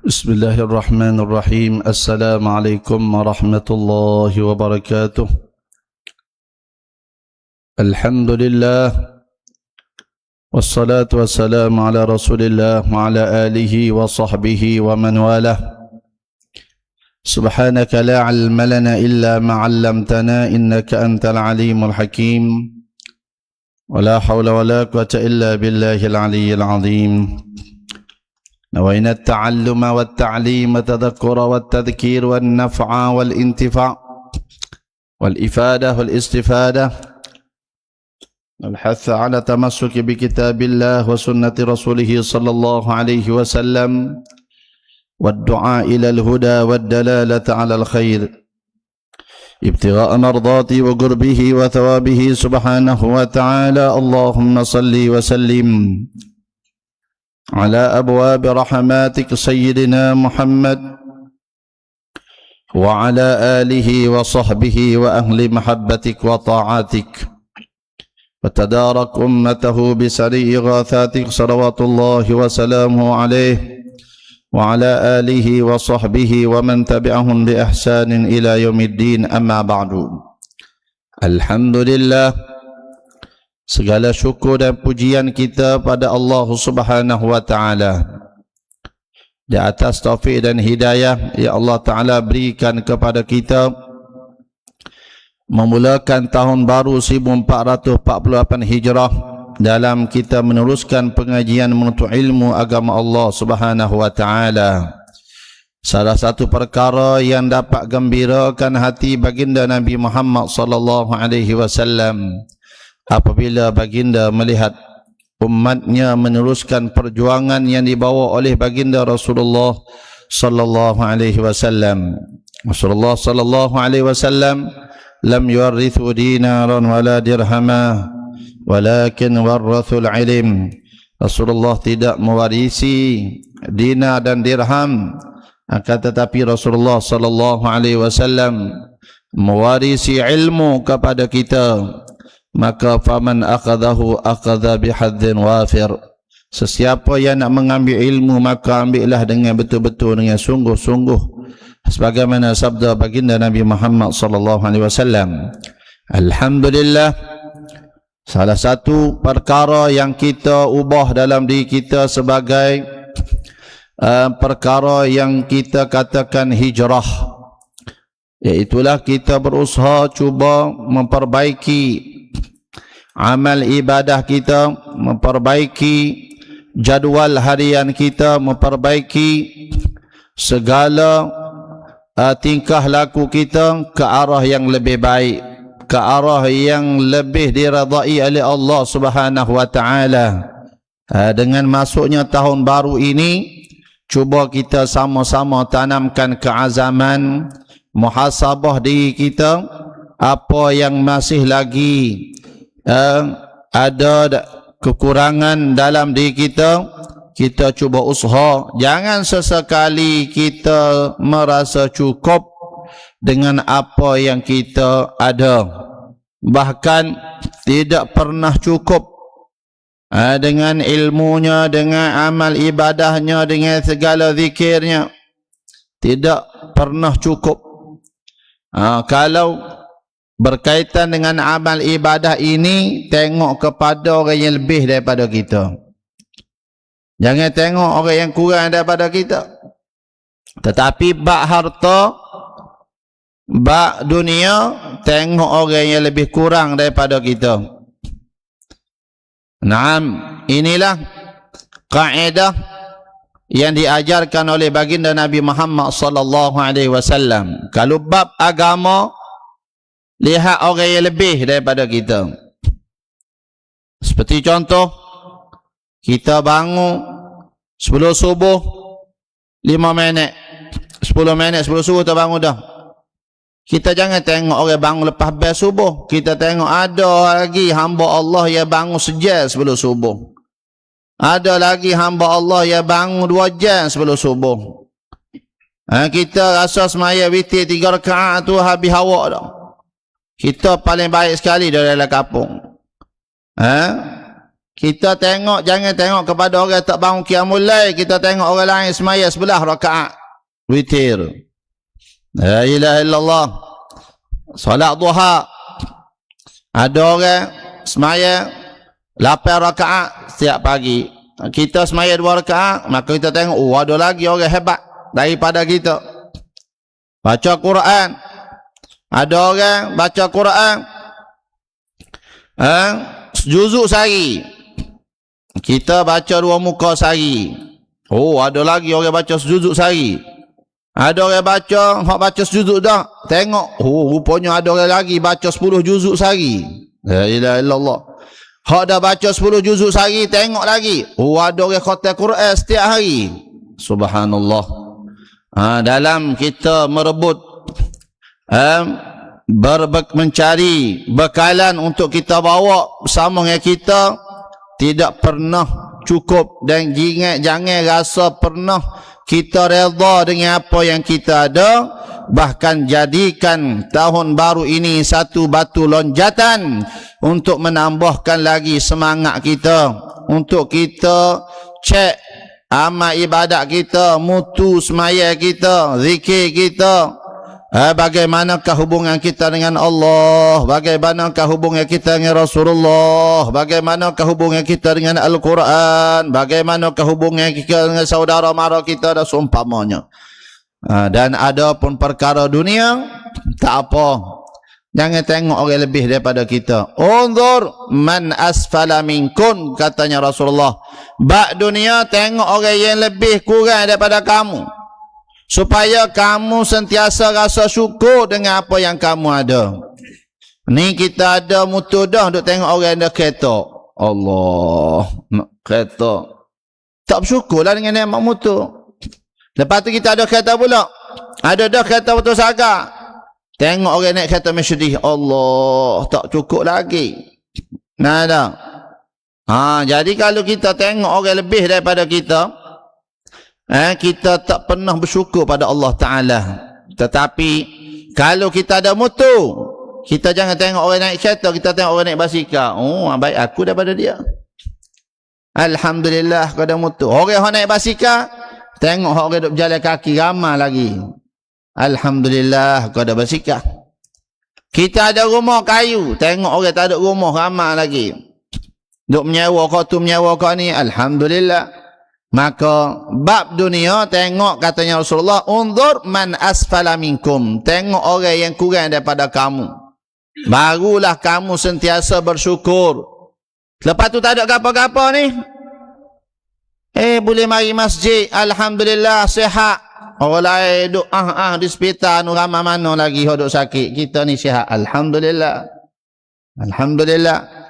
بسم الله الرحمن الرحيم. السلام عليكم ورحمة الله وبركاته. الحمد لله والصلاة والسلام على رسول الله وعلى آله وصحبه ومن والاه. سبحانك لا علم لنا إلا ما علمتنا إنك أنت العليم الحكيم ولا حول ولا قوة إلا بالله العلي العظيم. نوينا التعلم والتعليم والتذكر والتذكير والنفع والانتفاع والإفادة والاستفادة والحث على تمسك بكتاب الله وسنة رسوله صلى الله عليه وسلم والدعاء إلى الهدى والدلالة على الخير ابتغاء مرضاته وقربه وثوابه سبحانه وتعالى. اللهم صل وسلم على أبواب رحماتك سيدنا محمد وعلى آله وصحبه وأهل محبتك وطاعاتك وتدارك أمته بسري إغاثاتك صلوات الله وسلامه عليه وعلى آله وصحبه ومن تبعهم بإحسان إلى يوم الدين. أما بعد. الحمد لله. Segala syukur dan pujian kita pada Allah Subhanahu wa Ta'ala di atas taufik dan hidayah yang Allah Ta'ala berikan kepada kita memulakan tahun baru 1448 Hijrah dalam kita meneruskan pengajian menuntut ilmu agama Allah Subhanahu wa Ta'ala. Salah satu perkara yang dapat gembirakan hati baginda Nabi Muhammad sallallahu alaihi wasallam apabila baginda melihat umatnya meneruskan perjuangan yang dibawa oleh baginda Rasulullah sallallahu alaihi wasallam. Rasulullah sallallahu alaihi wasallam lam yuwarrithu dinaran wala dirhama walakin warrathul ilm. Rasulullah tidak mewarisi dinar dan dirham, akan tetapi Rasulullah sallallahu alaihi wasallam mewarisi ilmu kepada kita. Maka faman akhadahu akhadha bihadzin wafir. Sesiapa yang nak mengambil ilmu maka ambillah dengan betul-betul, dengan sungguh-sungguh, sebagaimana sabda baginda Nabi Muhammad sallallahu alaihi wasallam. Alhamdulillah, salah satu perkara yang kita ubah dalam diri kita sebagai perkara yang kita katakan hijrah, iaitulah kita berusaha cuba memperbaiki amal ibadah kita, memperbaiki jadual harian kita, memperbaiki segala tingkah laku kita ke arah yang lebih baik, ke arah yang lebih diradai oleh Allah Subhanahu wa Ta'ala. Dengan masuknya tahun baru ini, cuba kita sama-sama tanamkan keazaman, muhasabah diri kita, apa yang masih lagi ada kekurangan dalam diri kita, kita cuba usaha. Jangan sesekali kita merasa cukup dengan apa yang kita ada, bahkan tidak pernah cukup dengan ilmunya, dengan amal ibadahnya, dengan segala zikirnya, tidak pernah cukup. Kalau berkaitan dengan amal ibadah ini, tengok kepada orang yang lebih daripada kita. Jangan tengok orang yang kurang daripada kita. Tetapi bab harta, bab dunia, tengok orang yang lebih kurang daripada kita. Naam, inilah kaedah yang diajarkan oleh baginda Nabi Muhammad sallallahu alaihi wasallam. Kalau bab agama, lihat orang yang lebih daripada kita. Seperti contoh, kita bangun sebelum subuh 5 minit, 10 minit sebelum subuh kita bangun dah. Kita jangan tengok orang bangun lepas habis subuh. Kita tengok ada lagi hamba Allah yang bangun sejam sebelum subuh. Ada lagi hamba Allah yang bangun 2 jam sebelum subuh. Kita rasa semaya witir 3 rakaat tu habis awak dah. Kita paling baik sekali dari dalam kampung. Kita tengok, jangan tengok kepada orang tak bangun qiyamul lail. Kita tengok orang lain semaya 11 rakaat witir. La ilaha illallah. Solat duha. Ada orang semaya 8 rakaat setiap pagi. Kita semaya 2 rakaat, maka kita tengok, oh ada lagi orang hebat daripada kita. Baca Quran. Ada orang baca Quran juzuk sehari. Kita baca 2 muka sehari. Oh, ada lagi orang baca sejuzuk sehari. Ada orang baca sejuzuk dah. Tengok, oh rupanya ada orang lagi baca 10 juzuk sehari. La ilaha illallah. Hak dah baca 10 juzuk sehari, tengok lagi. Oh, ada orang khatam Quran setiap hari. Subhanallah. Dalam kita merebut mencari bekalan untuk kita bawa bersama dengan kita, tidak pernah cukup, dan jangan rasa pernah kita redha dengan apa yang kita ada. Bahkan jadikan tahun baru ini satu batu lonjatan untuk menambahkan lagi semangat kita, untuk kita cek amal ibadat kita, mutu semaya kita, zikir kita. Bagaimanakah hubungan kita dengan Allah, bagaimanakah hubungan kita dengan Rasulullah, bagaimanakah hubungan kita dengan Al-Quran, bagaimanakah hubungan kita dengan saudara mara kita dan seumpamanya. Dan ada pun perkara dunia, tak apa, jangan tengok orang lebih daripada kita. Unzur man asfala minkum, katanya Rasulullah. Bak dunia, tengok orang yang lebih kurang daripada kamu, supaya kamu sentiasa rasa syukur dengan apa yang kamu ada. Ni kita ada mutu dah duk tengok orang ada kereta. Allah, nak kereta. Tak bersyukurlah dengan nikmat mutu. Lepas tu kita ada kereta pula. Ada dah kereta betul saga. Tengok orang naik kereta Mercedes. Allah, tak cukup lagi. Nah dah. Jadi kalau kita tengok orang lebih daripada kita, kita tak pernah bersyukur pada Allah Ta'ala. Tetapi kalau kita ada mutu, kita jangan tengok orang naik kereta, kita tengok orang naik basikal. Oh, baik aku daripada dia. Alhamdulillah kau ada mutu. Orang naik basikal, tengok orang duduk berjalan kaki ramai lagi. Alhamdulillah kau ada basikal. Kita ada rumah kayu, tengok orang tak ada rumah ramai lagi. Duk menyewa kau tu, menyewa kau ni. Alhamdulillah. Maka bab dunia, tengok katanya Rasulullah, unzur man asfala minkum, tengok orang yang kurang daripada kamu, barulah kamu sentiasa bersyukur. Lepas tu tak ada apa-apa ni, boleh mari masjid, Alhamdulillah sihat. Orang lain duk di hospital nu ramai mana lagi duk sakit, kita ni sihat, Alhamdulillah. Alhamdulillah.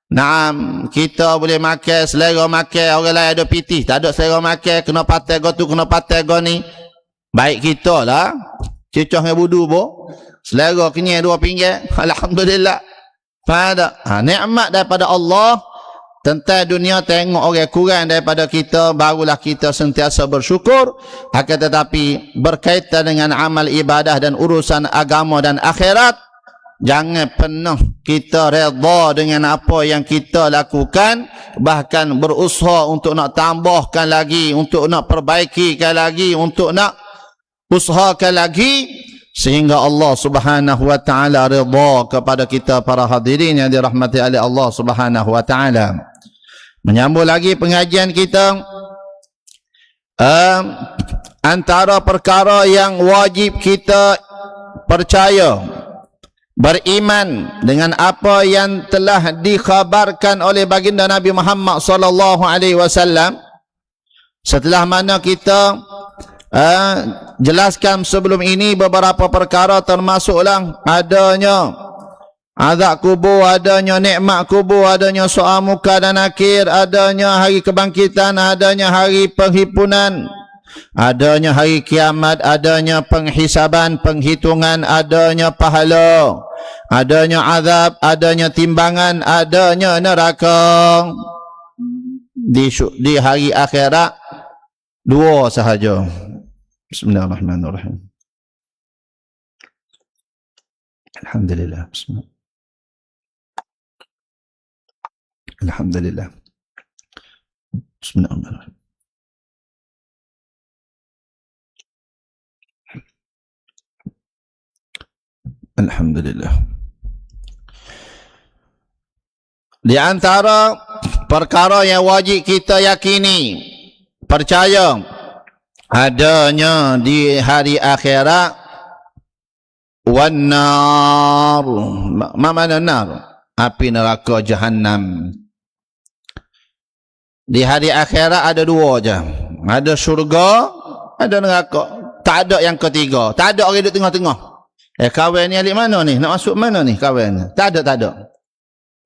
Naam, kita boleh makan, selera makan, orang lain ada pitih, tak ada selera makan, kena patai go tu, kena patai go ni. Baik kita lah, cucah dengan budu bo, selera kenyai 2 pinggir, Alhamdulillah. Pada nikmat daripada Allah. Tentang dunia, tengok orang kurang daripada kita, barulah kita sentiasa bersyukur. Akan tetapi berkaitan dengan amal ibadah dan urusan agama dan akhirat, jangan pernah kita redha dengan apa yang kita lakukan, bahkan berusaha untuk nak tambahkan lagi, untuk nak perbaikikan lagi, untuk nak usahakan lagi, sehingga Allah Subhanahu wa taala redha kepada kita para hadirin yang dirahmati oleh Allah Subhanahu wa taala. Menyambung lagi pengajian kita, antara perkara yang wajib kita percaya, beriman dengan apa yang telah dikhabarkan oleh baginda Nabi Muhammad sallallahu alaihi wasallam. Setelah mana kita jelaskan sebelum ini beberapa perkara, termasuklah adanya azab kubur, adanya nikmat kubur, adanya soal muka dan akhir, adanya hari kebangkitan, adanya hari penghimpunan, adanya hari kiamat, adanya penghisaban, penghitungan, adanya pahala, adanya azab, adanya timbangan, adanya neraka. Di hari akhirat 2 sahaja. Bismillahirrahmanirrahim. Alhamdulillah. Bismillah. Alhamdulillah. Bismillahirrahmanirrahim. Alhamdulillah. Di antara perkara yang wajib kita yakini, percaya adanya di hari akhirat, wan nar. Mana nar? Api neraka Jahannam. Di hari akhirat ada dua je. Ada syurga, ada neraka. Tak ada yang ketiga. Tak ada orang duduk tengah-tengah. Kawan ni alik mana ni? Nak masuk mana ni kawan ni? Tak ada.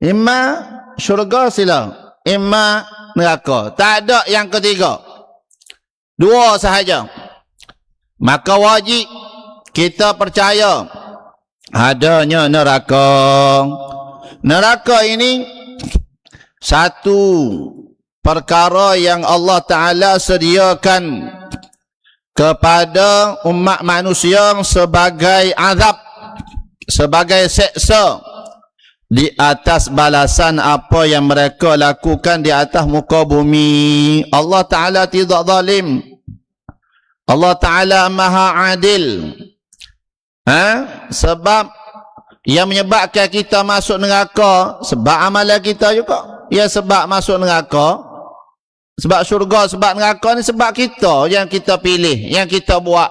Imma syurga sila, imma neraka. Tak ada yang ketiga. Dua sahaja. Maka wajib kita percaya adanya neraka. Neraka ini satu perkara yang Allah Ta'ala sediakan kepada umat manusia sebagai azab, sebagai seksa di atas balasan apa yang mereka lakukan di atas muka bumi. Allah Ta'ala tidak zalim. Allah Ta'ala maha adil. Sebab yang menyebabkan kita masuk neraka sebab amalan kita juga. Ya, sebab masuk neraka, sebab syurga, sebab neraka ni sebab kita yang kita pilih, yang kita buat.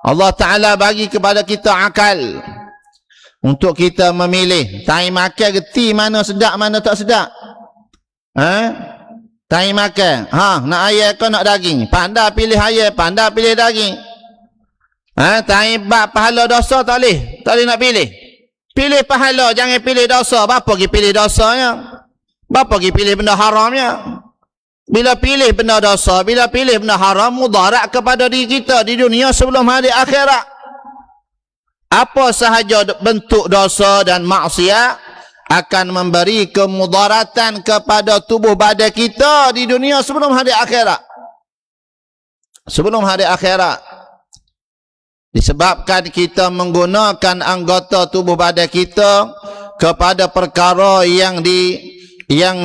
Allah Ta'ala bagi kepada kita akal untuk kita memilih. Tahi makan geti mana sedap, mana tak sedap. Tahi makan, nak ayam ke nak daging? Pandai pilih ayam, pandai pilih daging. Tahi bab pahala dosa tak boleh nak pilih. Pilih pahala, jangan pilih dosa. Bapa pergi pilih dosanya? Bapa pergi pilih benda haramnya? Bila pilih benda dosa, bila pilih benda haram, mudarat kepada diri kita di dunia sebelum hari akhirat. Apa sahaja bentuk dosa dan maksiat akan memberi kemudaratan kepada tubuh badan kita di dunia sebelum hari akhirat. Sebelum hari akhirat. Disebabkan kita menggunakan anggota tubuh badan kita kepada perkara yang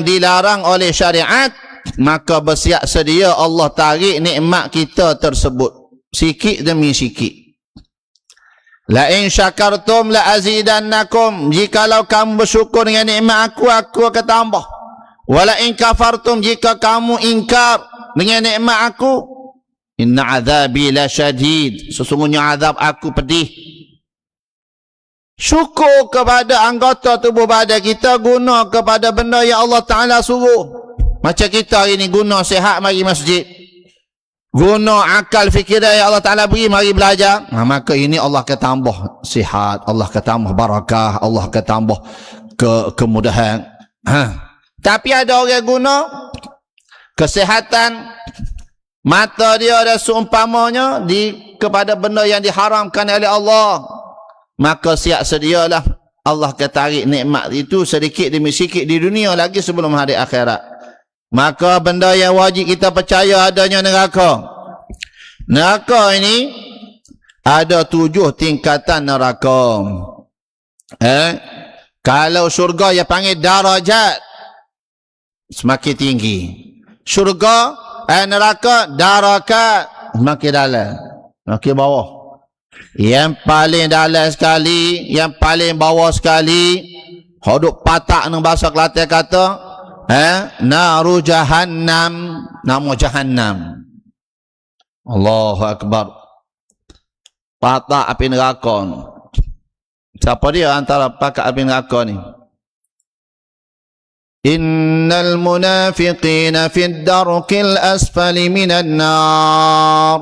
dilarang oleh syariat, maka bersiap sedia Allah tarik nikmat kita tersebut sikit demi sikit. La in syakartum la azidannakum. Jikalau kamu bersyukur dengan nikmat aku akan tambah. Wala in kafartum, jika kamu ingkar dengan nikmat aku, inna azabi la syadid. Sesungguhnya azab aku pedih. Syukur kepada anggota tubuh badan kita, guna kepada benda yang Allah Ta'ala suruh. Macam kita hari ni guna sihat mari masjid, guna akal fikiran yang Allah Ta'ala beri mari belajar. Maka ini Allah akan tambah sihat, Allah akan tambah barakah, Allah akan tambah kemudahan. Tapi ada orang guna kesihatan mata dia ada seumpamanya kepada benda yang diharamkan oleh Allah, maka siap sedialah Allah akan tarik nikmat itu sedikit demi sedikit di dunia lagi sebelum hari akhirat. Maka benda yang wajib kita percaya adanya neraka. Neraka ini ada 7 tingkatan neraka. Kalau syurga yang panggil darajat, semakin tinggi. Syurga, neraka, darakat, semakin dalam, semakin bawah. Yang paling dalam sekali, yang paling bawah sekali, hoduk patak nang bahasa Kelantan kata, naru jahannam, nama jahannam. Allahu Akbar. Patak api neraka. Siapa dia antara pakat api neraka ni? Innal munafiqina fid darkil asfali minan nar.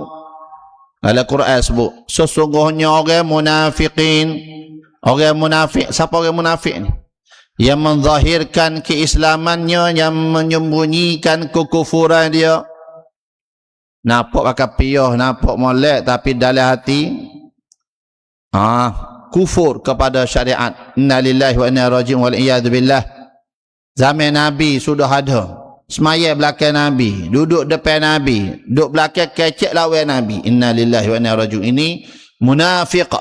Al-Quran sebut sesungguhnya orang munafiqin. Orang munafik, siapa orang munafik ni? Yang menzahirkan keislamannya, yang menyembunyikan kekufuran dia. Nampak pakai piyah, nampak molek, tapi dalam hati kufur kepada syariat. Inna lillahi wa inna ilaihi raji'un wal iyadu billah. Zaman Nabi sudah ada. Semaya belakang Nabi, duduk depan Nabi, duduk belakang kecek lawan Nabi. Inna lillahi wa inna ilaihi raji'un. Ini munafiq.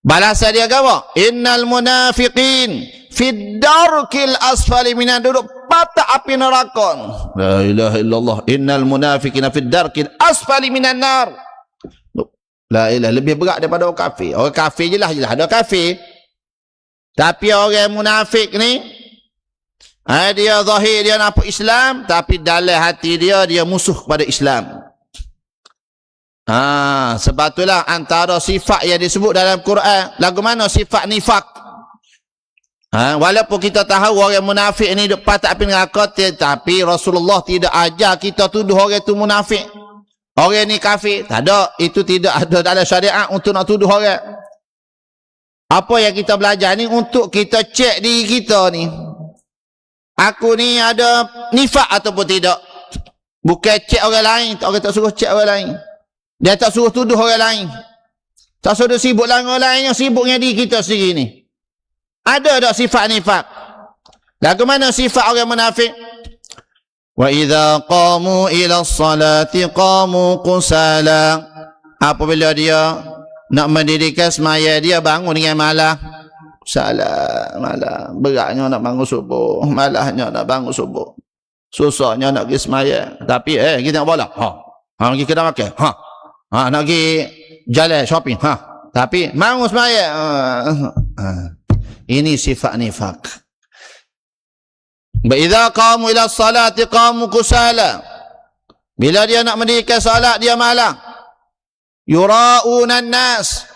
Balasan dia apa? Innal munafiqin fid darkil asfali minan, duduk patak api neraka. La ilaha illallah. Innal munafiqina fid darkil asfali minan nar. La ilaha, lebih berat daripada orang kafir. Orang kafir jelas ada kafir. Tapi orang munafik ni, dia zahir dia nampak Islam, tapi dalam hati dia musuh kepada Islam. Sebab itulah antara sifat yang disebut dalam Quran, lagu mana sifat nifak. Walaupun kita tahu orang munafik ni duk patak api neraka, tapi Rasulullah tidak ajar kita tuduh orang tu munafik. Orang ni kafir. Tak ada. Itu tidak ada dalam syariat untuk nak tuduh orang. Apa yang kita belajar ni untuk kita cek diri kita ni. Aku ni ada nifak ataupun tidak. Bukan cek orang lain. Orang tak suruh cek orang lain. Dia tak suruh tuduh orang lain. Tak suruh sibuk dengan orang lain, yang sibuk dengan diri kita sendiri ni. Ada tak sifat nifak? Lagu mana sifat orang munafik? Wa idza qamu ila salati qamu qusala. Apabila dia nak mendirikan semaya, dia bangun dengan malah. Malah. Beratnya nak bangun subuh. Malahnya nak bangun subuh. Susahnya nak pergi semaya. Tapi kita nak bola. Pergi kedai makan. Nak pergi jalan shopping. Tapi bangun semaya. Ini sifat nifak. Idza qamu ila salati qamu kusala. Bila dia nak mendirikan salat, dia malah. Yura'una nas.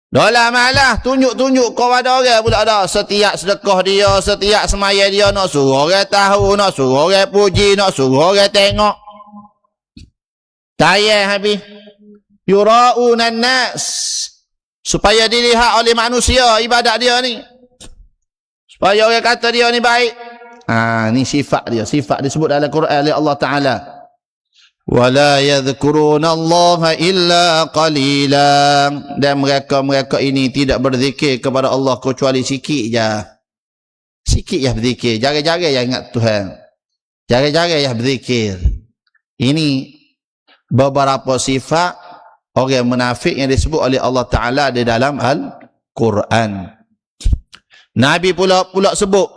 Dalam malah tunjuk-tunjuk kepada orang pula ada. Setiap sedekah dia, setiap semaya dia nak suruh orang tahu, nak suruh orang puji, nak suruh orang tengok. Tayar habis. Yura'una nas. Supaya dilihat oleh manusia ibadat dia ni. Supaya orang kata dia ni baik. Ni sifat dia. Sifat disebut dalam Quran oleh Allah Ta'ala. وَلَا يَذْكُرُونَ اللَّهَ إِلَّا قَلِيلًا. Dan mereka ini tidak berzikir kepada Allah kecuali sikit je. Sikit je berzikir. Jarang-jarang yang ingat Tuhan. Jarang-jarang yang berzikir. Ini beberapa sifat orang munafik yang disebut oleh Allah Ta'ala di dalam Al-Quran. Nabi pula sebut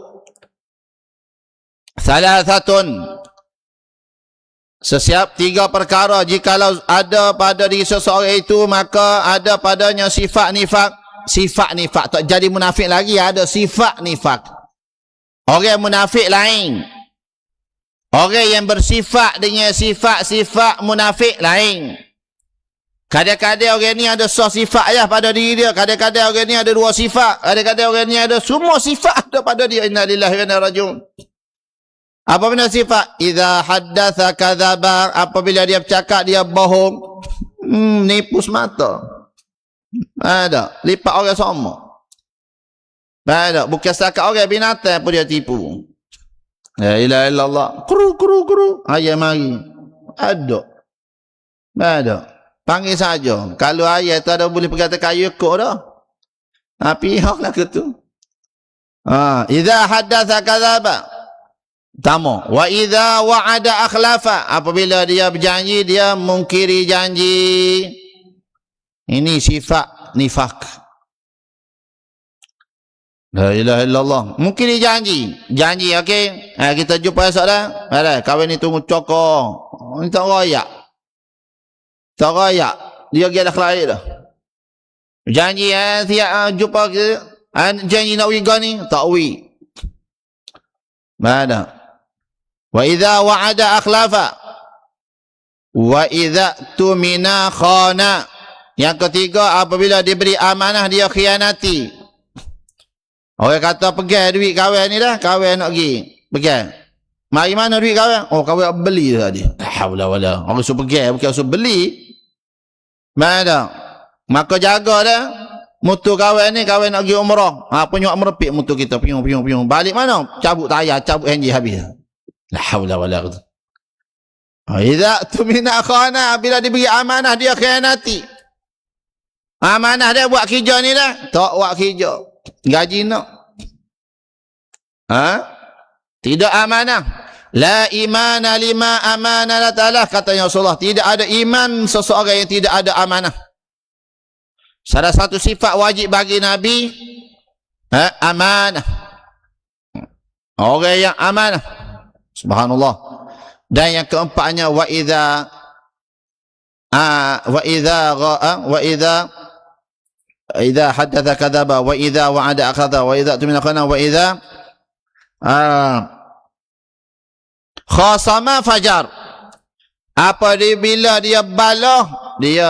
salasatun. Sesiap 3 perkara, jikalau ada pada diri seseorang itu, maka ada padanya sifat nifak. Sifat nifak. Tak jadi munafik lagi, ada sifat nifak. Orang munafik lain. Orang yang bersifat dengan sifat-sifat munafik lain. Kadang-kadang orang ni ada sifat ya pada diri dia. Kadang-kadang orang ni ada 2 sifat. Kadang-kadang orang ni ada semua sifat ada pada dia. Inna lillahi wa inna ilaihi raji'un. Apa benda sifat? Idza haddatsa kadzaba. Apabila dia bercakap, dia bohong. Nipu semata. Ada. Lipat orang sama. Ada. Bukan setakat orang binatang pun dia tipu. La ilaha illallah. Kuru. Ayat mari. Ada. Panggil saja. Kalau ayat tu ada boleh perkata kayu ekor dah. Tapi lah ke tu. Idza haddatsa kadzaba. Tamo. Wa idza wa'ada akhlafa. Apabila dia berjanji, dia mungkiri janji. Ini sifat nifak. La ilaha illallah. Mungkiri janji. Janji, okey. Kita jumpa esok dah. Kahwin ni tunggu cokor. Ini tak royak. Tak royak. Dia pergi ada kelair dah. Janji tiap jumpa kita. Janji nak pergi ni. Tak pergi. Mana? Wa idza wa'ada akhlafa. Wa idza tumina khana. Yang ketiga, apabila diberi amanah, dia khianati. Orang kata pegang duit kawan ni dah. Kawan nak pergi. Pegang. Mari mana duit kawan? Oh, kawan beli tadi. La haula wala. Orang suruh pegang, bukan suruh beli. Mana? Maka jaga dah. Mutu kawan ni, kawan nak pergi umrah. Penyok merepik mutu kita. Piung. Balik mana? Cabut tayar, cabut enjin habis. La haula wala. Idza tumina khana. Bila diberi amanah, dia khianati. Amanah dia buat kerja ni dah. Tak buat kerja. Gaji nak. Tidak amanah. La imana lima amanah ta'ala. Katanya Rasulullah, tidak ada iman seseorang yang tidak ada amanah. Salah satu sifat wajib bagi Nabi, amanah. Orang yang amanah. Subhanallah. Dan yang keempatnya wa idza haddatha kadzaba wa idza wa'ada akhadha wa idza tumina khana wa idza khasama fajar. Apa dia bila dia balah, dia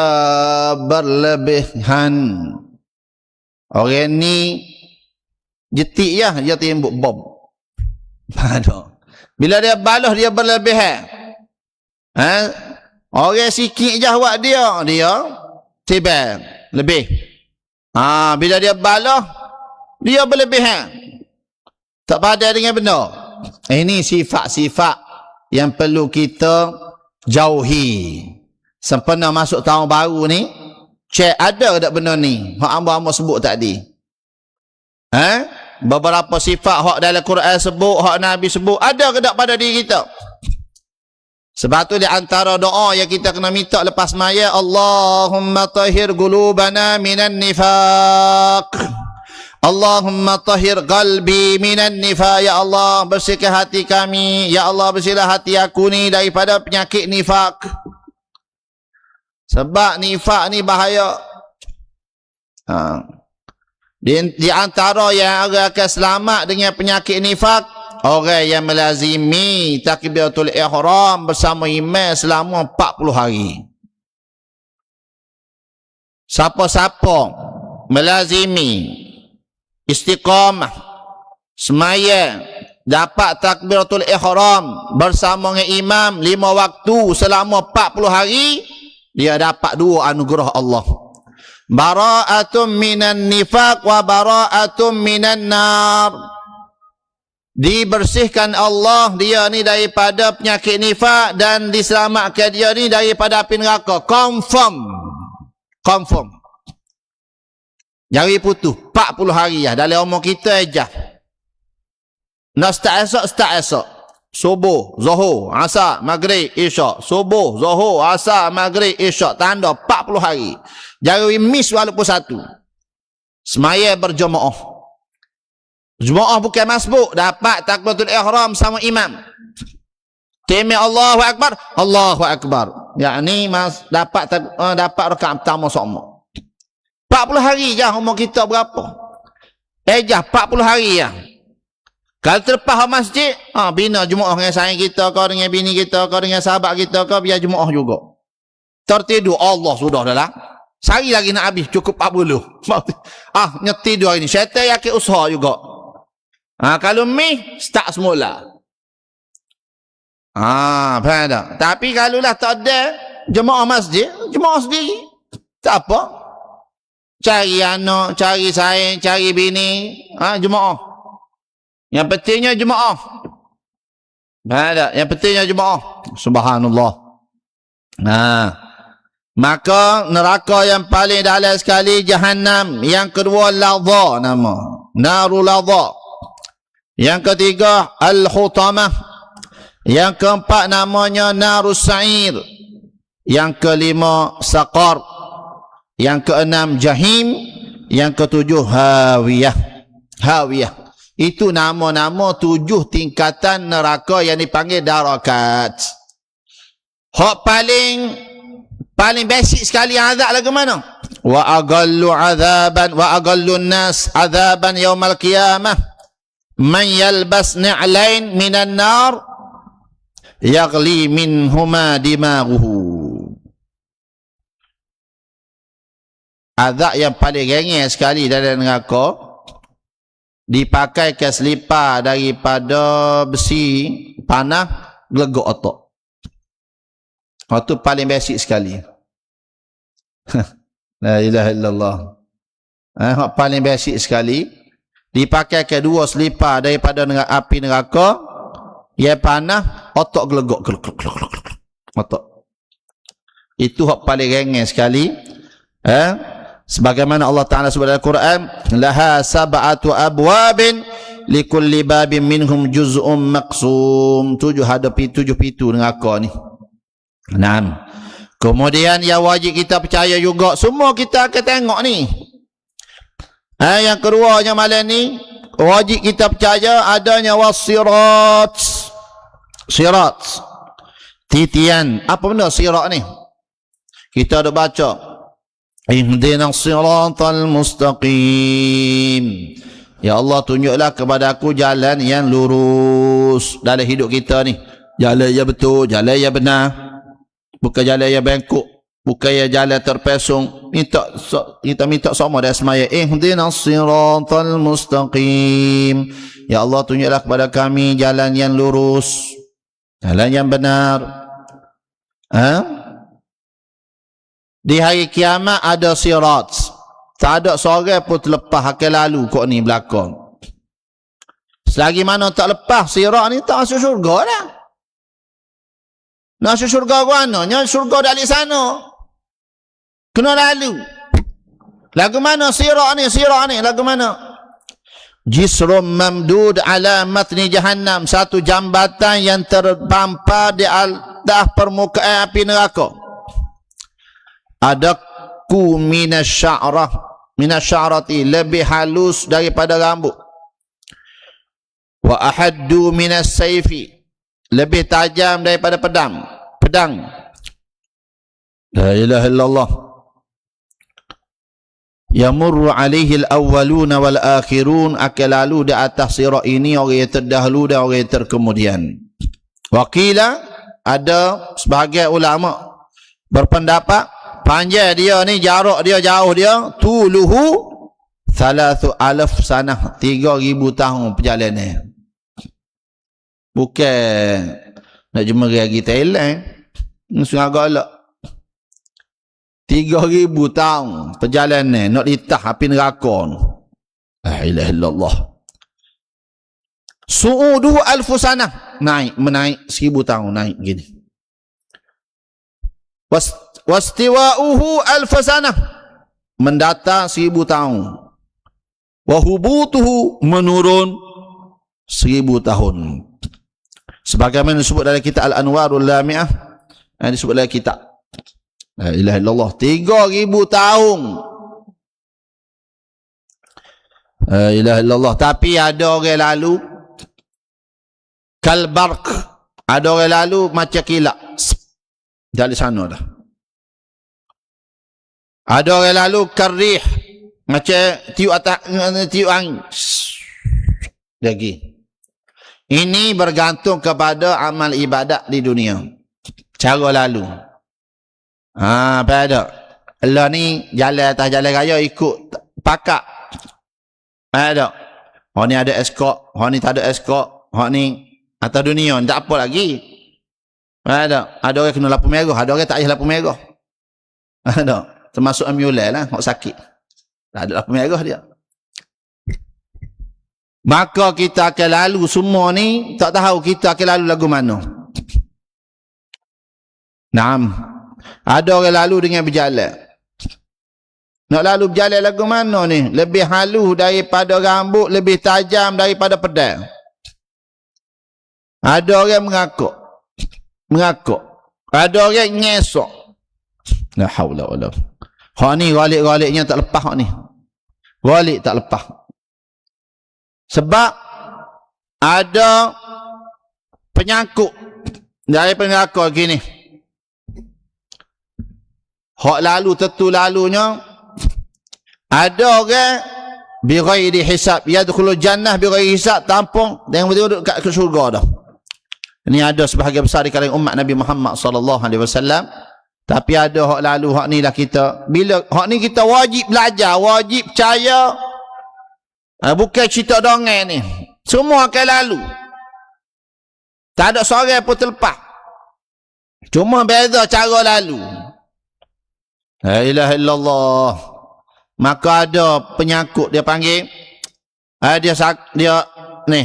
berlebihan. Orang ni jetik ya, dia tembok bom. Bila dia balah, dia berlebihan. Orang sikit je buat dia tibal lebih. Bila dia balah, dia berlebihan. Tak padan dengan benar. Ini sifat-sifat yang perlu kita jauhi. Sempena masuk tahun baru ni, cek ada tak benda ni? Hak hamba-hamba sebut tadi. Beberapa sifat hak dalam Quran sebut, hak Nabi sebut, ada ke tak pada diri kita? Sebab tu di antara doa yang kita kena minta lepas maya, Allahumma tahhir qulubana minan nifaq. Allahumma tahhir qalbi minan nifaq. Ya Allah, bersihkan hati kami. Ya Allah, bersihlah hati aku ni daripada penyakit nifaq. Sebab nifaq ni bahaya. Di antara yang akan selamat dengan penyakit nifaq, orang yang melazimi takbiratul ihram bersama imam selama 40 hari. Siapa-siapa melazimi istiqamah semaya dapat takbiratul ihram bersama dengan imam 5 waktu selama 40 hari, dia dapat 2 anugerah Allah. Bara'atum minan nifaq wa bara'atum minan nar. Dibersihkan Allah dia ni daripada penyakit nifaq dan diselamatkan dia ni daripada api neraka. Confirm. Jari putus 40 hari ya dalam umur kita aja. Nak start esok. Subuh, Zuhur, Asar, Maghrib, Isyak. Subuh, Zuhur, Asar, Maghrib, Isyak. Tanda 40 hari. Jari miss walaupun satu. Semaya berjemaah. Jemaah bukan masbuk, dapat takbiratul ihram sama imam. Temi Allahu Akbar, Allahu Akbar. Yakni dapat rakaat pertama sama. 40 hari je umur kita berapa? 40 hari ya. Kalau terlepas masjid, bina jemaah dengan sayang kita, kau dengan bini kita, kau dengan sahabat kita, kau biar jemaah juga. Tertidur, Allah sudah dah lah. Sehari lagi nak habis, cukup 40. Nyetidur hari ni. Syaitan yakin usaha juga. Kalau start semula. Faham tak? Tapi kalau lah tak ada jemaah masjid, jemaah sendiri. Tak apa. Cari anak, cari sayang, cari bini. Jemaah. Yang pentingnya jemaah. Faham tak? Yang pentingnya jemaah. Subhanallah. Maka neraka yang paling dalam sekali Jahannam. Yang kedua Ladha nama. Narul Ladha. Yang ketiga Al-Hutamah. Yang keempat namanya Narus Sa'ir. Yang kelima Saqar. Yang keenam Jahim. Yang ketujuh Hawiyah. Itu nama-nama 7 tingkatan neraka yang dipanggil darakat. Hak paling basic sekali azab lagu mana? Wa aqallu an-nas azaban yaumal qiyamah man yalbas ni'lain minan nar yaghli minhuma dimaghuhu. Azab yang paling ringan sekali dari neraka dipakai ke selipar daripada besi panah gelegok otak. Itu paling basic sekali. La ilaha illallah. Paling basic sekali dipakai ke 2 selipar daripada api neraka, ia panah, otak gelegok. Otak. Itu hak paling ringan sekali. Sebagaimana Allah Ta'ala sebut dalam Quran, laha sab'atu abwabin likulli babin minhum juz'um maqsum. 7 hadapi 7 pintu neraka ni. 6. Kemudian yang wajib kita percaya juga, semua kita akan tengok ni. Yang keduanya malam ni, wajib kita percaya adanya wasirat. Sirat, titian. Apa benda sirat ni? Kita ada baca ihdinas siratal mustaqim. Ya Allah, tunjuklah kepada aku jalan yang lurus dalam hidup kita ni. Jalan yang betul, jalan yang benar. Bukan jalan yang bengkok, bukan yang jalan terpesong. Kita minta sama dari semaya. Ihdinas siratal mustaqim. Ya Allah, tunjuklah kepada kami jalan yang lurus, jalan yang benar. Di hari kiamat ada sirat. Tak ada seorang pun terlepas akan lalu kok ni belakang. Selagi mana tak lepas sirat ni, tak masuk syurga dah. Nak masuk syurga ke mana? Yang syurga dari sana. Kena lalu. Lagu mana sirat ni? Sirat ni lagu mana? Jisrum mamdud ala matni jahannam. Satu jambatan yang terpampar di atas permukaan api neraka. Adaku minasya'rati, lebih halus daripada rambut. Wa ahaddu minas sayfi, lebih tajam daripada pedang. La ilaha illallah. Yamurru alaihi al-awwaluna wal akhirun, akan lalu di atas sirat ini orang yang terdahulu dan orang yang terkemudian. Waqila, ada sebahagian ulama berpendapat panjang dia ni, jarak dia, jauh dia, tuluhu 3,000 sanah, 3,000 tahun perjalanan. Bukan nak jumpa pergi Thailand, sungai galak. 3,000 tahun perjalanan nak litah api neraka. La ilaha illallah. Su'uduhu 1,000 sanah, menaik 1,000 tahun, naik gini. Wastiwa'uhu 1,000 sanah, mendata 1,000 tahun. Wahubutuhu, menurun 1,000 tahun. Sebagaimana disebut dalam kitab Al-Anwarul Lami'ah, disebut dalam kitab. La ilaha illallah, 3,000 tahun. La ilaha illallah. Tapi ada orang lalu kalbarq, ada orang lalu macam kilat dari sana dah. Ada orang lalu karih, macam tiup angin. Lagi. Ini bergantung kepada amal ibadat di dunia. Cara lalu. Apa ada? Allah ni jalan atas jalan raya ikut pakak. Ada. Hak ni ada eskort, hak ni tak ada eskort, hak ni atas dunia, tak apa lagi. Ada. Ada orang kena lampu merah, ada orang tak payah lampu merah. Ada. Termasuk ambulans lah, hak sakit. Tak ada lampu merah dia. Maka kita akan lalu semua ni, tak tahu kita akan lalu lagu mana. Naam. Ada orang lalu dengan berjalan. Nak lalu berjalan lagu mana ni? Lebih halus daripada rambut, lebih tajam daripada pedang. Ada orang mengakuk. Ada orang ngesok. La haula wala. Hak ni galik-galiknya tak lepas hak ni. Galik tak lepas. Sebab ada penyangkut dari pengaku gini. Hak lalu tentu lalunya ada orang bighairi hisab, yadkhulul jannah bighairi hisab, tampung dan duduk kat syurga dah. Ini ada sebahagian besar di kalangan umat Nabi Muhammad sallallahu alaihi wasallam. Tapi ada hak lalu, hak ni lah kita. Bila hak ni kita wajib belajar, wajib percaya. Bukan cerita dongeng ni. Semua akan lalu. Tak ada seorang pun terlepas. Cuma beza cara lalu. La ilaha illallah. Maka ada penyangkut dia panggil. Dia ni.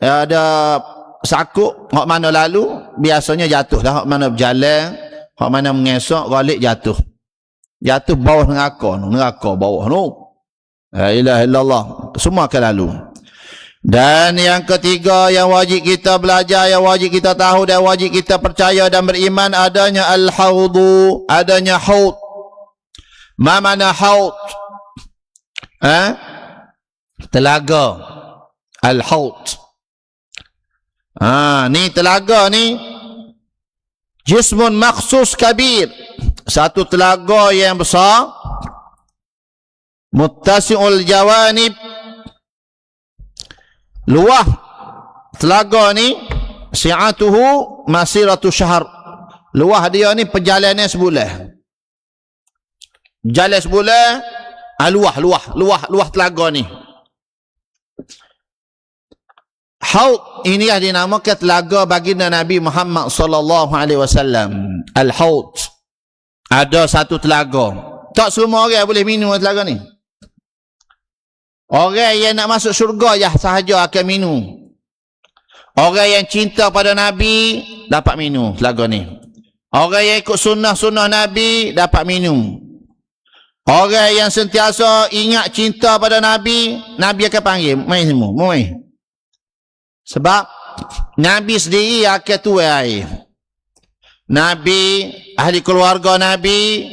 Ada sakut. Hak mana lalu, biasanya jatuh dah. Hak mana berjalan, hak mana mengesok, galik jatuh. Jatuh bawah neraka bawah tu. La ilaha illallah. Semua akan lalu. Dan yang ketiga yang wajib kita belajar, yang wajib kita tahu dan wajib kita percaya dan beriman, adanya al-haudu, adanya haud. Ma mana haud? Telaga. Al-Haud. Ni telaga ni jismun makhsus kabir, satu telaga yang besar, muttasi'ul jawanib, luah telaga ni, si'atuhu masiratu syahr, luah dia ni perjalanan sebulan. Jalan sebulan, luah telaga ni. Haud ini yang dinamakan telaga baginda Nabi Muhammad sallallahu alaihi wasallam. Al-Haud. Ada satu telaga. Tak semua orang boleh minum telaga ni. Orang yang nak masuk syurga je sahaja akan minum. Orang yang cinta pada Nabi dapat minum telaga ni. Orang yang ikut sunnah Nabi dapat minum. Orang yang sentiasa ingat cinta pada Nabi, Nabi akan panggil, mai semua, mai. Sebab Nabi sendiri akan tuai air. Nabi, ahli keluarga Nabi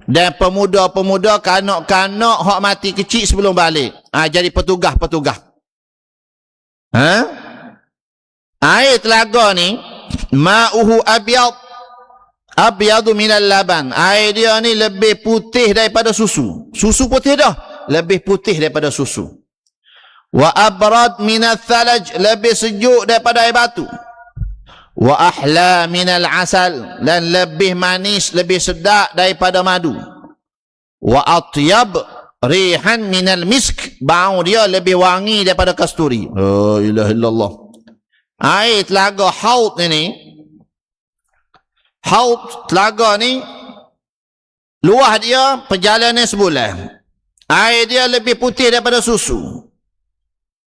dan pemuda-pemuda, kanak-kanak hak mati kecil sebelum balik. Jadi petugas. Air telaga ni ma'uhu abyadu minal laban. Air dia ni lebih putih daripada susu. Susu putih dah, lebih putih daripada susu. Wa abrad minal thalaj, lebih sejuk daripada air batu. Wa ahla minal asal, dan lebih manis, lebih sedap daripada madu. Wa atyab rihan minal misk, bau dia lebih wangi daripada kasturi. La ilaha illallah. Air telaga Haud ni, Haud telaga ni, luah dia perjalanan sebulan. Air dia lebih putih daripada susu,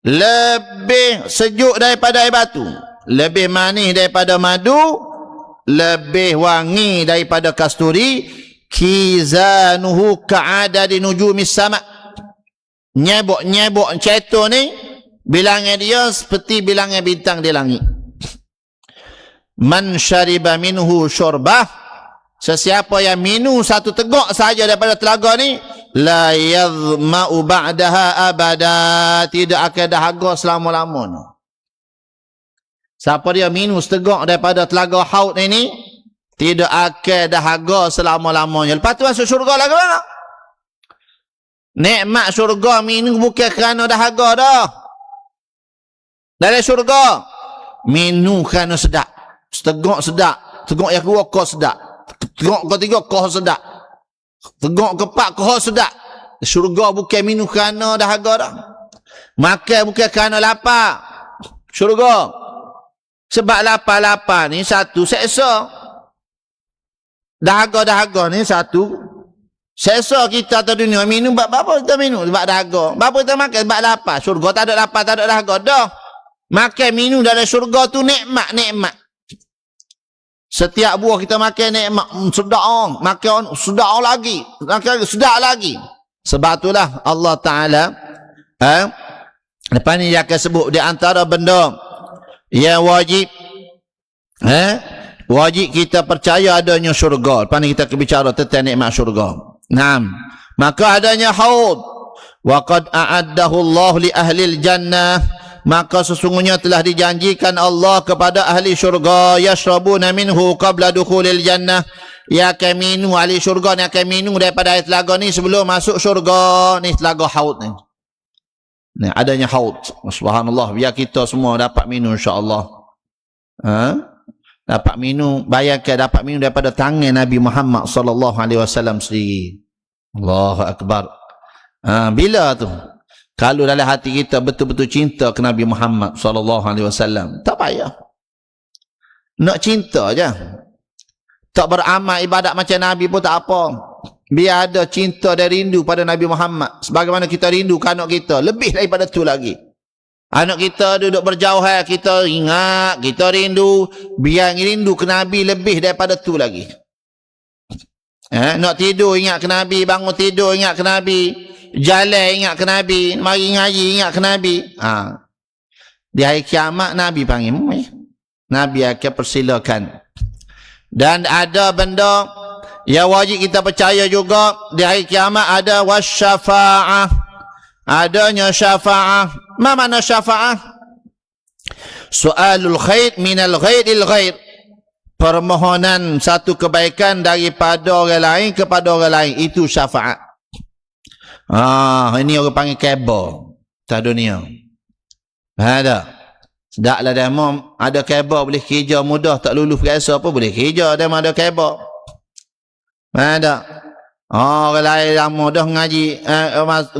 lebih sejuk daripada air batu, lebih manis daripada madu, lebih wangi daripada kasturi. Kizanuhu ka'adadi nujumis sama. Nyebok ceto ni, bilangan dia seperti bilangan bintang di langit. Man syariba minhu syurbah, sesiapa yang minum satu teguk saja daripada telaga ni, la yadhma'u ba'daha abada, tidak akan dahaga selama-lamanya. Siapa dia minum seteguk daripada telaga Haud ini, tidak akan dahaga selama-lamanya. Lepas tu masuk syurga lah ke mana? Nikmat syurga minum bukan kerana dahaga dah. Dalam syurga minum kerana sedap. Seteguk sedap, teguk yang kedua kau sedap, teguk ketiga kau sedap, teguk keempat kau sedap. Syurga bukan minum kerana dahaga dah. Makan bukan kerana lapar. Syurga sebab lapar ni satu seksa. Dahaga ni satu seksa kita atas dunia. Minum apa kita minum? Sebab dahaga. Apa kita makan? Sebab lapar. Syurga tak ada lapar, tak ada dahaga dah. Makan minum dalam syurga tu nikmat. Setiap buah kita makan nikmat, sedap, makan sedap lagi, makan sedap lagi. Sebab itulah Allah Ta'ala lepas ni dia akan sebut di antara benda yang wajib wajib kita percaya adanya syurga. Lepas ni kita akan bicara tentang nikmat syurga. Maka adanya Haud, wa qad a'addahu Allah li ahli jannah, maka sesungguhnya telah dijanjikan Allah kepada ahli syurga, yashrabuna minhu qabla dukhulil jannah, ia akan minum, ahli syurga ni akan minum daripada air telaga ni sebelum masuk syurga. Ni telaga Haud ni. Ni adanya Haud. Subhanallah, biar kita semua dapat minum insya-Allah. Dapat minum, bayangkan dapat minum daripada tangan Nabi Muhammad sallallahu alaihi wasallam sendiri. Allahu akbar. Bila tu? Kalau dalam hati kita betul-betul cinta ke Nabi Muhammad sallallahu alaihi wasallam, tak payah. Nak cinta je. Tak beramal ibadat macam Nabi pun tak apa. Biar ada cinta dan rindu pada Nabi Muhammad. Sebagaimana kita rindu ke anak kita, lebih daripada tu lagi. Anak kita duduk berjauhan, kita ingat, kita rindu. Biar rindu ke Nabi lebih daripada tu lagi. Nak tidur ingat ke Nabi, bangun tidur ingat ke Nabi, jalan ingat ke Nabi, mari ngaji ingat ke Nabi. Di hari kiamat Nabi panggil, Nabi akan persilakan. Dan ada benda yang wajib kita percaya juga di hari kiamat, ada wasyafa'ah, adanya syafa'ah. Ma makna syafa'ah? Su'alul khair minal ghairil ghair. Permohonan satu kebaikan daripada orang lain kepada orang lain, itu syafaat. Ini orang panggil kabel atas dunia. Ada. Sedaklah demo ada kabel boleh kerja mudah, tak lulus biasa apa boleh kerja, demo ada kabel. Ada. Orang lain yang mudah ngaji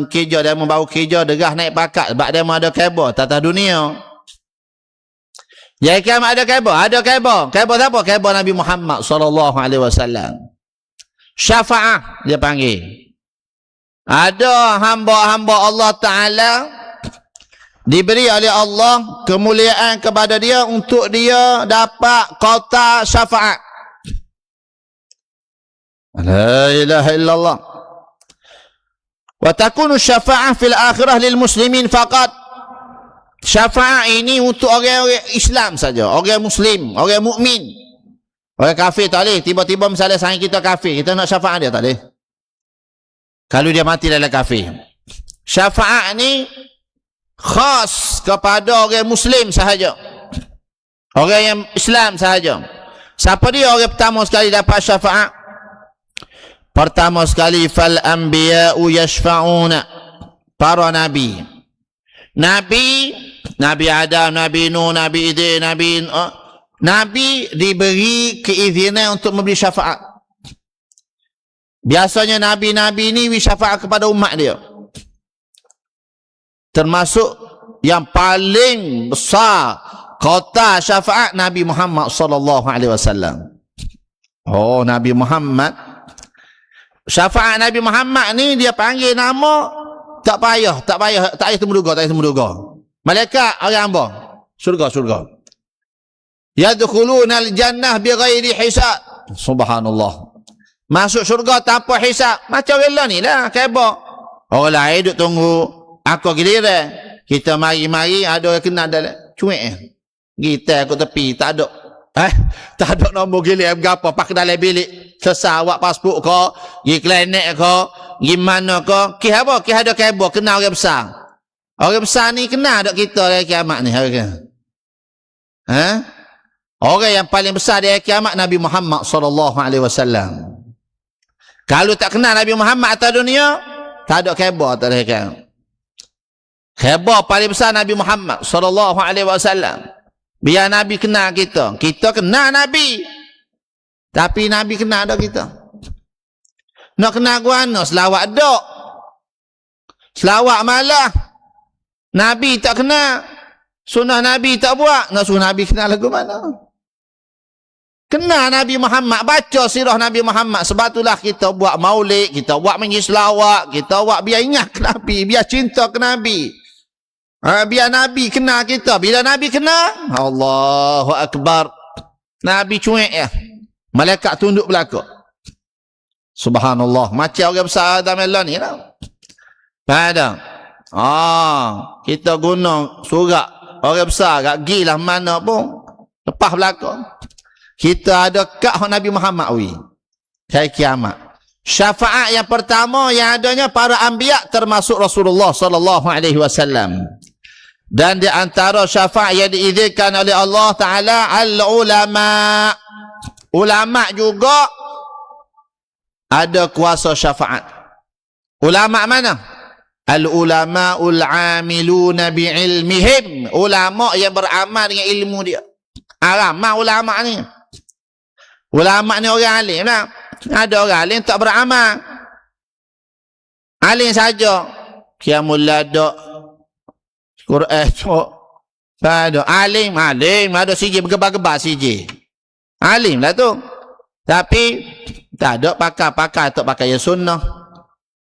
kerja, demo baru kerja derah naik pakat sebab demo ada kabel atas dunia. Ya, kiamat ada kabel, ada kabel. Kabel siapa? Kabel Nabi Muhammad sallallahu alaihi wasallam. Syafaah dia panggil. Ada hamba-hamba Allah Taala diberi oleh Allah kemuliaan kepada dia untuk dia dapat kota syafaat. La ilaha illallah. Wa takunu syafa'ah fil akhirah lil muslimin faqat. Syafaat ini untuk orang-orang Islam saja, orang Muslim, orang mukmin. Orang kafir tak boleh. Tiba-tiba misalnya sayang kita kafir, kita nak syafaat dia tak boleh. Kalau dia mati dalam kafir. Syafaat ni khas kepada orang Muslim sahaja, orang yang Islam sahaja. Siapa dia orang pertama sekali dapat syafaat? Pertama sekali, fal anbiya'u yashfa'una, para nabi. Nabi Adam, Nabi Nuh, Nabi Idris, Nabi diberi keizinan untuk memberi syafaat. Biasanya Nabi-Nabi ni beri syafaat kepada umat dia. Termasuk yang paling besar kota syafaat Nabi Muhammad sallallahu alaihi wasallam. Nabi Muhammad. Syafaat Nabi Muhammad ni dia panggil nama tak payah temu duga. Malaikat orang hamba surga. Yadkhuluna al-jannah bighairi hisab. Subhanallah. Masuk syurga tanpa hisab. Macam orang ni lah khabar. Orang lain duk tunggu aku giliran. Kita mari-mari ada yang kena dalam cuek. Kita aku tepi tak ada. Tak ada nombor giliran berapa pak dalam bilik. Selesai awak pasport ke, pergi klinik ke, pergi mana ke. Kih apa? Kih ada khabar kena orang besar. Orang besar ni kena tak kita dari kiamat ni? Orang yang paling besar dari kiamat Nabi Muhammad sallallahu alaihi wasallam. Kalau tak kenal Nabi Muhammad atas dunia, tak ada khabar tak ada kiamat. Khabar paling besar Nabi Muhammad sallallahu alaihi wasallam. Biar Nabi kenal kita. Kita kenal Nabi. Tapi Nabi kenal tak kita? Nak kenal guana selawat dok. Selawat malah. Nabi tak kenal. Sunnah Nabi tak buat. Nak suruh Nabi kenal lagu mana? Kenal Nabi Muhammad. Baca sirah Nabi Muhammad. Sebab itulah kita buat maulid. Kita buat majlis selawat. Kita buat biar ingat ke Nabi. Biar cinta ke Nabi. Biar Nabi kenal kita. Bila Nabi kenal, Allahu Akbar. Nabi cuek ya. Malaikat tunduk belakang. Subhanallah. Macam orang besar Adam Allah ni lah. Pada. Kita guna surat orang besar kat gilah mana pun lepas belakang. Kita ada kat Nabi Muhammad hari kiamat. Syafaat yang pertama yang adanya para anbiya termasuk Rasulullah sallallahu alaihi wasallam. Dan di antara syafaat yang diizinkan oleh Allah Taala al-ulama. Ulama juga ada kuasa syafaat. Ulama mana? Al-ulama'ul 'amiluna bi'ilmihim. Ulama yang beramal dengan ilmu dia. Ramai ulama ni. Ulama ni orang alim lah. Ada orang alim tak beramal. Alim saja. Qiyamul ladak. Quran. Ada alim. Ada sijil bergebar-gebar sijil. Alim lah tu. Tapi tak ada pakar-pakar tak pakai yang sunnah.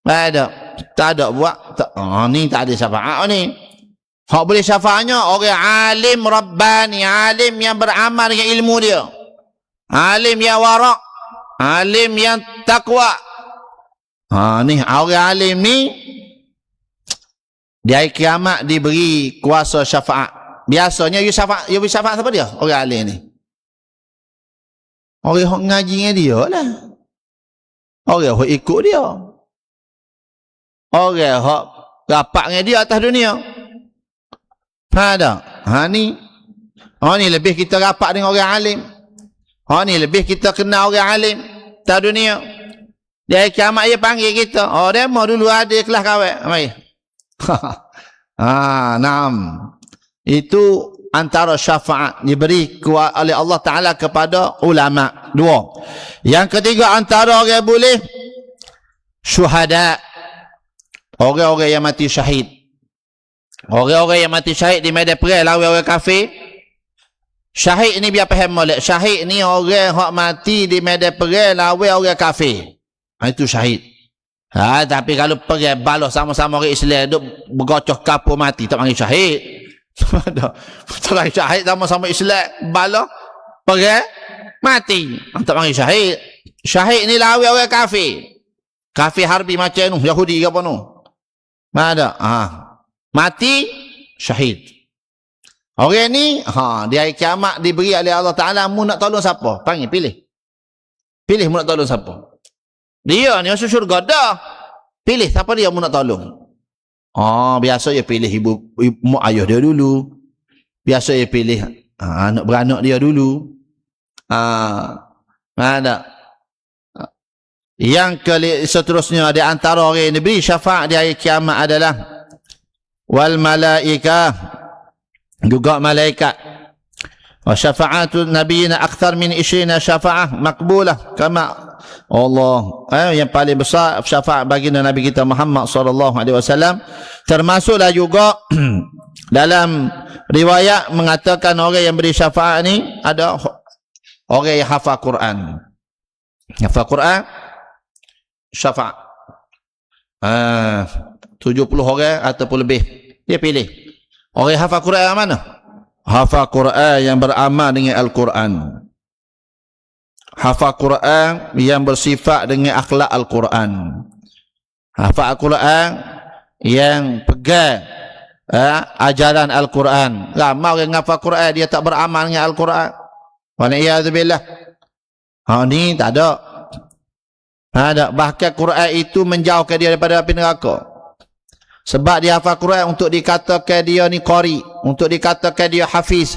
Tak ada buat. Ni tak ada syafaat ni. Hak boleh syafaatnya orang alim Rabbani, alim yang beramal dengan ilmu dia. Alim yang warak, alim yang takwa. Ni orang alim ni di hari kiamat diberi kuasa syafaat. Biasanya you beri syafaat siapa dia? Orang alim ni. Orang yang ngaji dengan dia lah. Orang yang ikut dia. Orang yang rapat dengan dia atas dunia. Ada. Ni lebih kita rapat dengan orang alim. Ni lebih kita kenal orang alim tak dunia. Dia kiamat dia panggil kita. Dia mau dulu ada kelas kawat. Mari. Naam. Itu antara syafaat diberi oleh Allah Ta'ala kepada ulama. Dua. Yang ketiga, antara orang boleh syuhada, orang-orang yang mati syahid. Orang-orang yang mati syahid di medan perang lawan orang kafir. Syahid ni biar faham molek. Syahid ni orang yang mati di medan perang lawan orang kafir. Itu syahid. Tapi kalau perang balas sama-sama orang Islam duk bergocoh kapur mati, tak panggil syahid. Tak panggil syahid, sama-sama Islam balas perang mati, tak panggil syahid. Syahid ni lawan orang kafir. Kafir harbi macam tu, Yahudi ke apa tu. Mati syahid. Orang ni di hari kiamat diberi oleh Allah Ta'ala, mu nak tolong siapa? Panggil, pilih mu nak tolong siapa. Dia ni masuk syurga dah. Pilih siapa dia mu nak tolong. Biasa dia pilih ibu ayah dia dulu. Biasa dia pilih anak beranak dia dulu. Ada. Yang seterusnya di antara orang yang diberi syafaat di hari kiamat adalah wal malaikah, juga malaikat. Wa syafa'atu nabiyina akthar min 20 syafa'ah maqbulah kama Allah. Yang paling besar syafaat baginda Nabi kita Muhammad sallallahu alaihi wasallam. Termasuklah juga dalam riwayat mengatakan orang yang beri syafaat ni ada orang yang hafal Quran. Hafal Quran syafaat. 70 orang ataupun lebih. Dia pilih. Orang hafal Quran yang mana? Hafal Quran yang beramal dengan Al-Quran. Hafal Quran yang bersifat dengan akhlak Al-Quran. Hafal Al-Quran yang pegang ajaran Al-Quran. Ramai orang hafal Quran dia tak beramal dengan Al-Quran. Waliyadzubillah. Ni tak ada. Bahkan Quran itu menjauhkan dia daripada api neraka. Sebab dia hafal Quran untuk dikatakan dia ni qari, untuk dikatakan dia hafiz,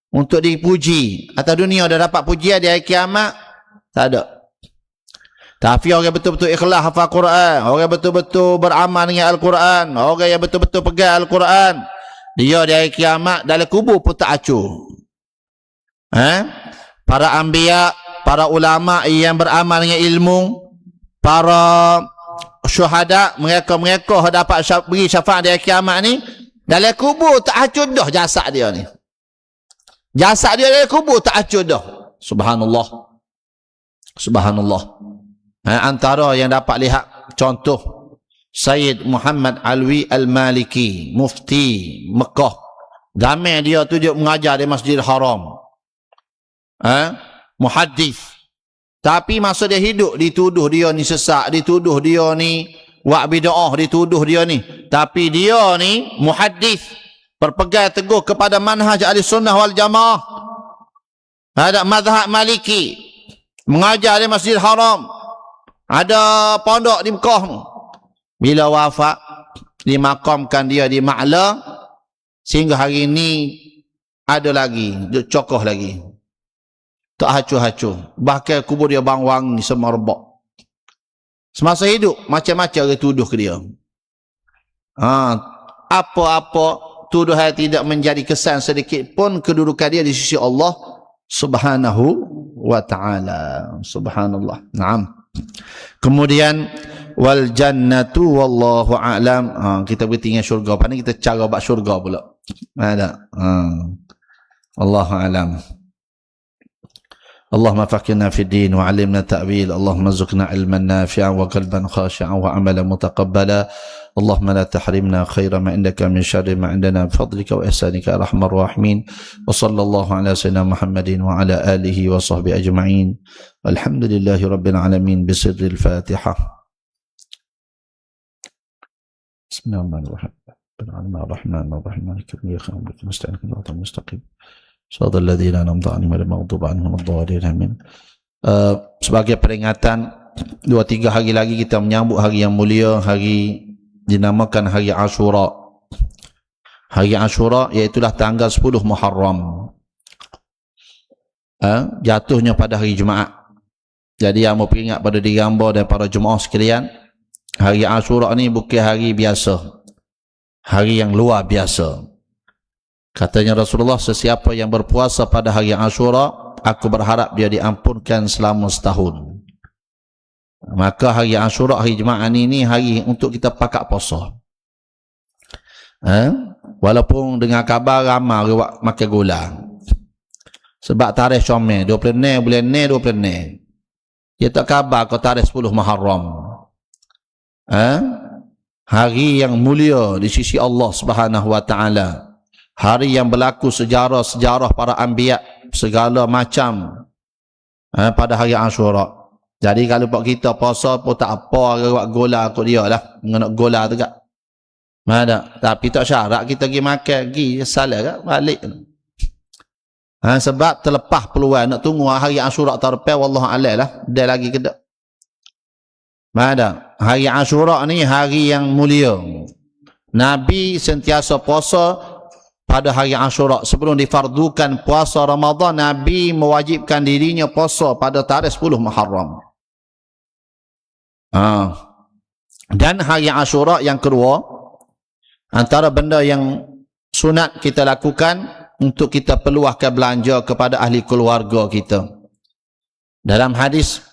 untuk dipuji. Atas dunia dah dapat pujian di hari kiamat, tak ada. Tapi orang betul-betul ikhlas hafal Quran, orang betul-betul beramal dengan Al-Quran, orang yang betul-betul pegang Al-Quran, dia di hari kiamat dalam kubur pun tak acuh. Para anbiya, para ulama yang beramal dengan ilmu, para syuhada, mereka dapat beri syafaat di hari kiamat ni, dalam kubur tak acuh dah jasad dia ni. Jasad dia dalam kubur tak acuh dah. Subhanallah. Subhanallah. Antara yang dapat lihat contoh Sayyid Muhammad Alwi Al-Maliki, mufti Mekah. Gamai dia tu dia mengajar di Masjidil Haram. Muhaddis. Tapi masa dia hidup dituduh dia ni sesat, dituduh dia ni buat bid'ah, dituduh dia ni. Tapi dia ni muhaddis, berpegang teguh kepada manhaj Ahlussunnah wal Jamaah. Ada mazhab Maliki, mengajar di Masjidil Haram. Ada pondok di Mekah. Bila wafat, dimakamkan dia di Ma'la, sehingga hari ini ada lagi, cokoh lagi. Tak hancur-hancur. Bahkan kubur dia bang-wangi semua rebak. Semasa hidup, macam-macam orang tuduh ke dia. Apa-apa tuduhan tidak menjadi kesan sedikit pun kedudukan dia di sisi Allah Subhanahu wa ta'ala. Subhanallah. Naam. Kemudian wal jannatu wallahu a'lam. Kita bertinggal syurga. Lepas ni kita cara buat syurga pula. Ada. Allahu a'lam. اللهم فقهنا في الدين وعلمنا تأويل اللهم ارزقنا علما نافعا وقلبا خاشعا وعملا متقبلا اللهم لا تحرمنا خير ما عندك من شر ما عندنا بفضلك وإحسانك يا أرحم الراحمين وصلى الله على سيدنا محمد وعلى آله وصحبه أجمعين والحمد لله رب العالمين بسر الفاتحة بسم الله الرحمن الرحيم مالك يوم الدين مستعين صراط المستقيم صراط الذين أنعمت عليهم غير المغضوب عليهم ولا الضالين آمين. Sebagai peringatan 2-3 hari lagi kita menyambut hari yang mulia, hari dinamakan hari Ashura. Hari Ashura iaitulah tanggal 10 Muharram. Jatuhnya pada hari Jumaat. Jadi yang mau peringat pada diri hamba dan para jemaah sekalian, hari Ashura ni bukan hari biasa, hari yang luar biasa. Katanya Rasulullah, sesiapa yang berpuasa pada hari Ashura, aku berharap dia diampunkan selama setahun. Maka hari Ashura, hari Jumaat ni hari untuk kita pakat puasa. Walaupun dengar kabar ramai orang makan gula. Sebab tarikh Syamil 26 bulan ni 26. Dia tak khabar kau tarikh 10 Muharram. Hari yang mulia di sisi Allah Subhanahu wa taala. Hari yang berlaku sejarah para anbiya segala macam pada hari Ashura. Jadi kalau buat kita puasa pun tak apa, buat gola kot dia lah. Nak gola tu kak. Mana? Tapi tak syarat kita pergi makan, pergi salah kak, balik. Sebab terlepas peluang nak tunggu hari Ashura terlepas, wallahu a'lam lah. Dia lagi ke tak? Mana? Hari Ashura ni hari yang mulia. Nabi sentiasa puasa pada hari Ashura. Sebelum difardukan puasa Ramadan, Nabi mewajibkan dirinya puasa pada tarikh 10 Muharram. Dan hari Ashura yang kedua, antara benda yang sunat kita lakukan untuk kita peluahkan belanja kepada ahli keluarga kita. Dalam hadis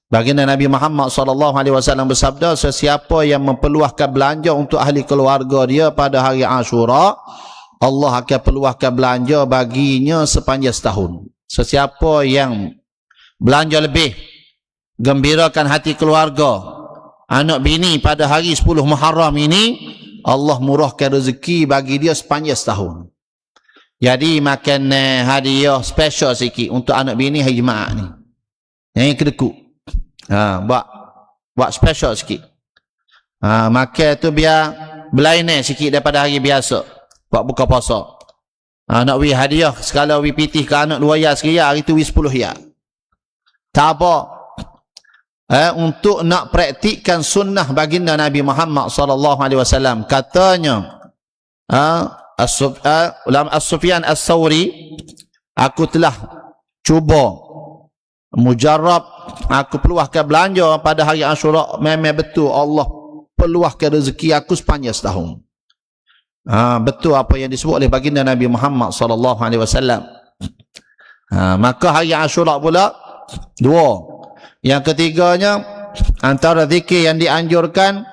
baginda Nabi Muhammad SAW bersabda, sesiapa yang mempeluahkan belanja untuk ahli keluarga dia pada hari Ashura, Allah akan peluahkan belanja baginya sepanjang setahun. Sesiapa yang belanja lebih, gembirakan hati keluarga, anak bini pada hari 10 Muharram ini, Allah murahkan rezeki bagi dia sepanjang setahun. Jadi makan hadiah special sikit untuk anak bini hari Jumaat ni. Yang kedekut. Buat special sikit. Makan tu biar berlainan sikit daripada hari biasa. Buat buka puasa. Nak beri hadiah, sekala beri pitih ke anak 2 ya sekali, hari tu beri 10 ya. Tak apa. Untuk nak praktikkan sunnah baginda Nabi Muhammad SAW. Katanya, As-Sufyan As-Sawri, aku telah cuba mujarab, aku peluahkan belanja pada hari Ashura, memang betul Allah peluahkan rezeki aku sepanjang setahun. Betul apa yang disebut oleh baginda Nabi Muhammad SAW. Maka hari Ashura pula 2. Yang ketiganya, antara zikir yang dianjurkan,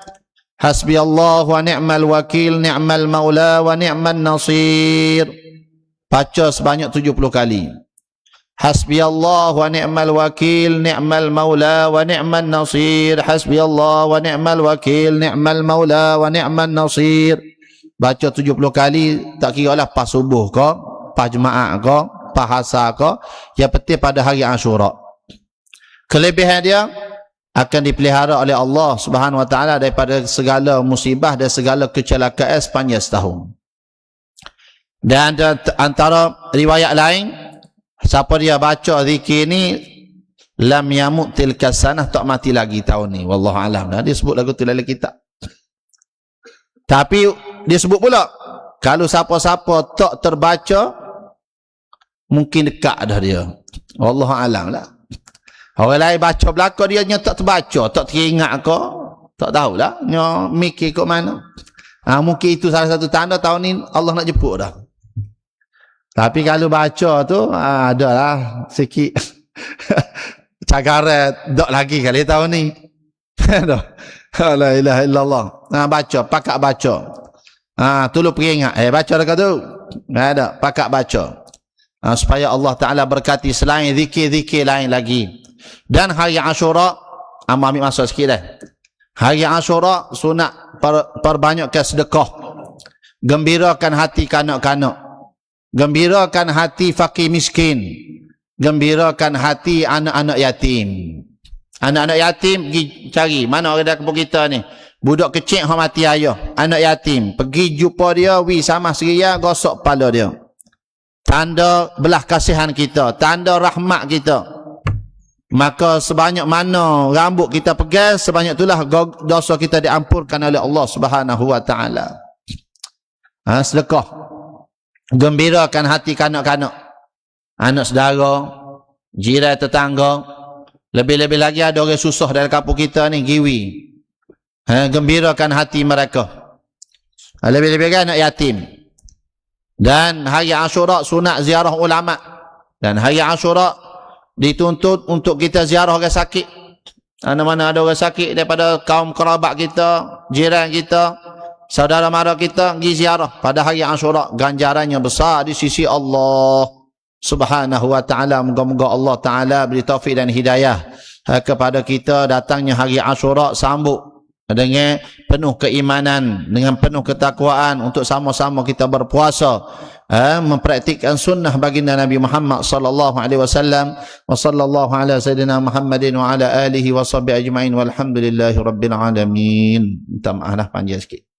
hasbiyallah wa ni'mal wakil, ni'mal maula wa ni'mal nasir. Baca sebanyak 70 kali. Hasbiyallah wa ni'mal wakil, ni'mal maula wa ni'mal nasir. Hasbiyallah wa ni'mal wakil, ni'mal maula wa ni'mal nasir. Baca 70 kali, tak kira lah pas subuh ke, pas Jumaat ke, pas asar ke, yang penting pada hari Ashura. Kelebihan dia akan dipelihara oleh Allah Subhanahu wa taala daripada segala musibah dan segala kecelakaan sepanjang setahun. Dan antara riwayat lain, siapa dia baca zikir ni, lam yamut tilka sanah, tak mati lagi tahun ni. Wallahu alam. Dia sebut lagu tu dalam kitab. Tapi dia sebut pula, kalau siapa-siapa tak terbaca, mungkin dekat dah dia. Wallahu alam lah. Orang lain baca belakang, dia tak terbaca, tak teringat ke, tak tahulah, dia mikir kat mana. Mungkin itu salah satu tanda tahun ni Allah nak jemput dah. Tapi kalau baca tu, adalah sikit cagaran, tak lagi kali tahun ni. La ilaha illallah. Baca, pakak baca. Tolong peringat, baca dekat tu. Ada, pakak baca. Supaya Allah Ta'ala berkati selain zikir-zikir lain lagi. Dan hari Ashura, ambil masa sikit dah. Hari Ashura sunat perbanyakkan sedekah. Gembirakan hati kanak-kanak. Gembirakan hati fakir miskin. Gembirakan hati anak-anak yatim. Anak-anak yatim pergi cari. Mana orang dah kampung kita ni? Budak kecil yang mati ayah. Anak yatim. Pergi jumpa dia, sama seria, gosok kepala dia. Tanda belah kasihan kita. Tanda rahmat kita. Maka sebanyak mana rambut kita pegang, sebanyak itulah dosa kita diampunkan oleh Allah Subhanahu wa taala. Sedekah. Gembirakan hati kanak-kanak, anak saudara, jiran tetangga. Lebih-lebih lagi ada orang susah dalam kampung kita ni, giwi. Gembirakan hati mereka. Lebih-lebih lagi anak yatim. Dan hari Ashura sunat ziarah ulama. Dan hari Ashura dituntut untuk kita ziarah orang sakit. Mana-mana ada orang sakit daripada kaum kerabat kita, jiran kita, saudara mara kita, pergi ziarah pada hari Ashura. Ganjarannya besar di sisi Allah Subhanahu wa ta'ala. Moga-moga Allah Ta'ala beri taufik dan hidayah kepada kita. Datangnya hari Ashura sambut dengan penuh keimanan, dengan penuh ketakwaan, untuk sama-sama kita berpuasa, mempraktikkan sunnah baginda Nabi Muhammad sallallahu alaihi wasallam. Wa sallallahu ala sayyidina Muhammadin wa ala alihi wa sahbihi ajma'in walhamdulillahi rabbil alamin. Minta maaf lah panjang sikit.